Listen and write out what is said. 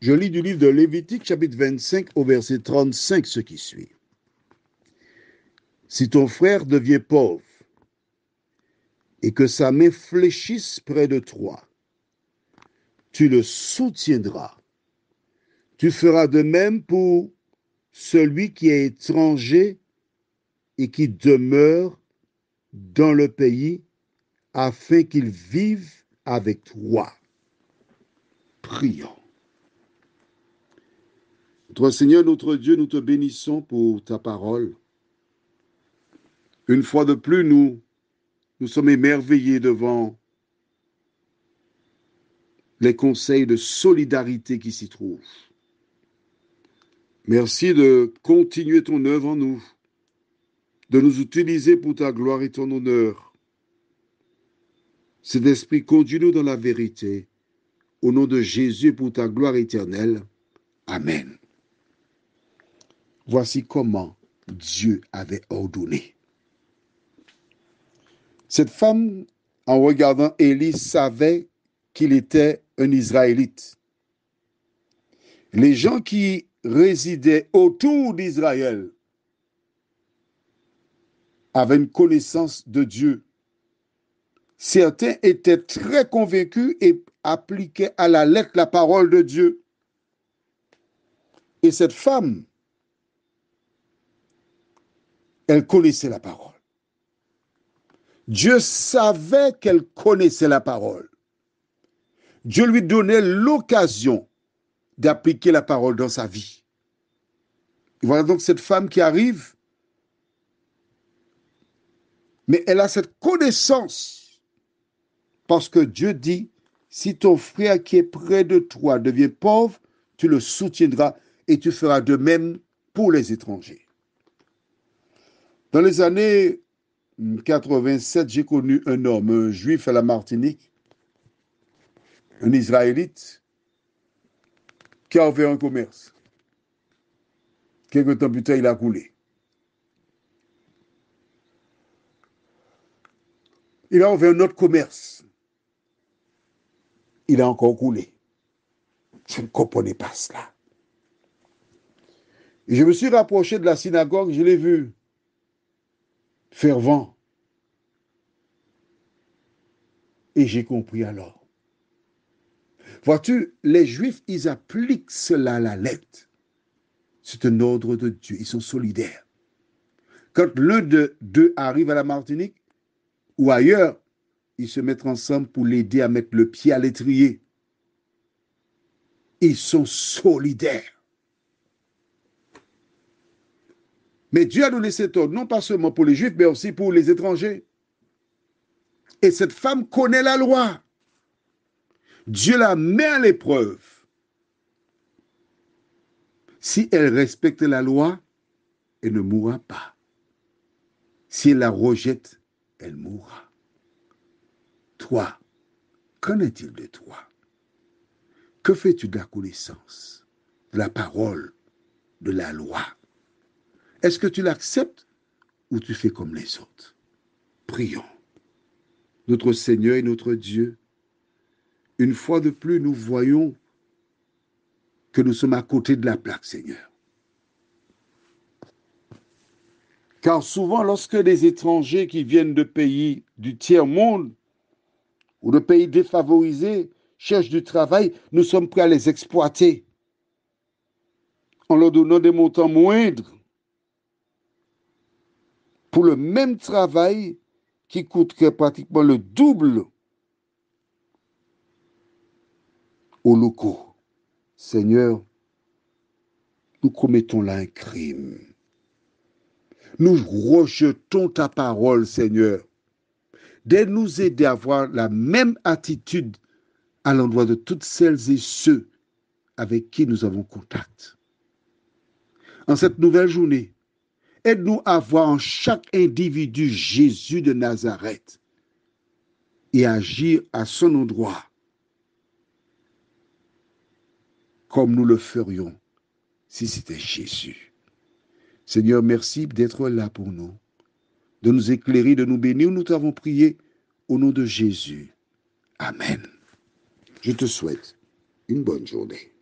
Je lis du livre de Lévitique, chapitre 25, au verset 35, ce qui suit. Si ton frère devient pauvre et que sa main fléchisse près de toi, tu le soutiendras. Tu feras de même pour celui qui est étranger et qui demeure dans le pays afin qu'il vive avec toi. Prions. Notre Seigneur, notre Dieu, nous te bénissons pour ta parole. Une fois de plus, nous sommes émerveillés devant les conseils de solidarité qui s'y trouvent. Merci de continuer ton œuvre en nous, de nous utiliser pour ta gloire et ton honneur. Cet esprit, conduis-nous dans la vérité. Au nom de Jésus, pour ta gloire éternelle. Amen. Voici comment Dieu avait ordonné. Cette femme, en regardant Élie, savait qu'il était un Israélite. Les gens qui résidaient autour d'Israël avaient une connaissance de Dieu. Certains étaient très convaincus et appliquaient à la lettre la parole de Dieu. Et cette femme, elle connaissait la parole. Dieu savait qu'elle connaissait la parole. Dieu lui donnait l'occasion d'appliquer la parole dans sa vie. Et voilà donc cette femme qui arrive, mais elle a cette connaissance parce que Dieu dit, si ton frère qui est près de toi devient pauvre, tu le soutiendras et tu feras de même pour les étrangers. Dans les années 87, j'ai connu un homme, un juif à la Martinique, un Israélite, qui a ouvert un commerce. Quelque temps plus tard, il a coulé. Il a ouvert un autre commerce. Il a encore coulé. Je ne comprenais pas cela. Et je me suis rapproché de la synagogue, je l'ai vu fervent. Et j'ai compris alors. Vois-tu, les Juifs, ils appliquent cela à la lettre. C'est un ordre de Dieu. Ils sont solidaires. Quand l'un d'eux arrive à la Martinique ou ailleurs, ils se mettent ensemble pour l'aider à mettre le pied à l'étrier. Ils sont solidaires. Mais Dieu a donné cet ordre, non pas seulement pour les Juifs, mais aussi pour les étrangers. Et cette femme connaît la loi. Dieu la met à l'épreuve. Si elle respecte la loi, elle ne mourra pas. Si elle la rejette, elle mourra. Toi, qu'en est-il de toi? Que fais-tu de la connaissance, de la parole, de la loi? Est-ce que tu l'acceptes ou tu fais comme les autres? Prions. Notre Seigneur et notre Dieu, une fois de plus, nous voyons que nous sommes à côté de la plaque, Seigneur. Car souvent, lorsque des étrangers qui viennent de pays du tiers-monde ou de pays défavorisés cherchent du travail, nous sommes prêts à les exploiter en leur donnant des montants moindres pour le même travail qui coûterait pratiquement le double aux locaux. Seigneur, nous commettons là un crime. Nous rejetons ta parole, Seigneur. D'aide-nous aider à avoir la même attitude à l'endroit de toutes celles et ceux avec qui nous avons contact. En cette nouvelle journée, aide-nous à voir en chaque individu Jésus de Nazareth et agir à son endroit comme nous le ferions si c'était Jésus. Seigneur, merci d'être là pour nous, de nous éclairer, de nous bénir. Nous t'avons prié au nom de Jésus. Amen. Je te souhaite une bonne journée.